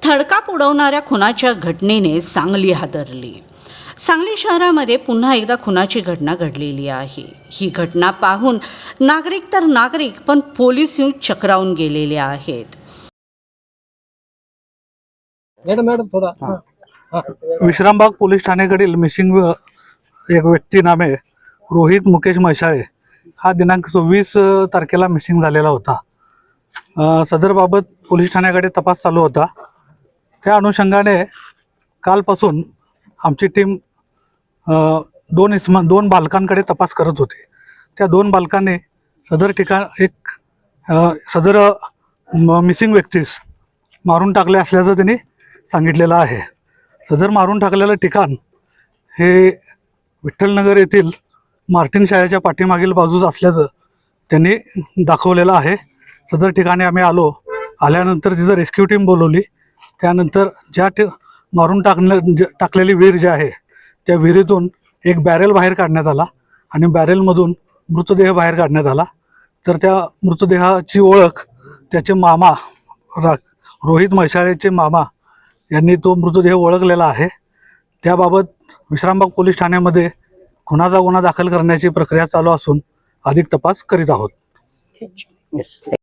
थडकाप उडवणाऱ्या खुनाच्या घटनेने सांगली हादरली। सांगली शहरामध्ये पुन्हा एकदा खुनाची घटना घडलेली आहे। ही घटना पाहून नागरिक तर नागरिक पण पोलीस चक्रावून गेलेले आहेत। विश्रामबाग पोलीस ठाण्याकडील मिसिंग एक व्यक्ती नामे रोहित मुकेश म्हैसाळे हा दिनांक 26 तारखेला मिसिंग झालेला होता। सदर बाबत पोलीस ठाण्याकडे तपास चालू होता। त्या अनुषंगाने कालपासून आमची टीम दोन बालकांकडे तपास करत होती। त्या दोन बालकांनी सदर मिसिंग व्यक्तीस मारून टाकले असल्याचं त्यांनी सांगितलेलं आहे। सदर मारून टाकलेलं ठिकाण हे विठ्ठलनगर येथील मार्टिन शाळेच्या पाठीमागील बाजूस असल्याचं त्यांनी दाखवलेलं आहे। सदर ठिकाणी आम्ही आल्यानंतर तिथं रेस्क्यू टीम बोलवली। त्यानंतर मारून टाकलेली विहीर जी आहे त्या विहिरीतून एक बॅरेल बाहेर काढण्यात आला आणि बॅरेलमधून मृतदेह बाहेर काढण्यात आला। तर त्या मृतदेहाची ओळख त्याचे मामा रोहित म्हैसाळेचे मामा यांनी तो मृतदेह ओळखलेला आहे। त्याबाबत विश्रामबाग पोलीस ठाण्यामध्ये खुनाचा गुन्हा दाखल करण्याची प्रक्रिया चालू असून अधिक तपास करीत आहोत।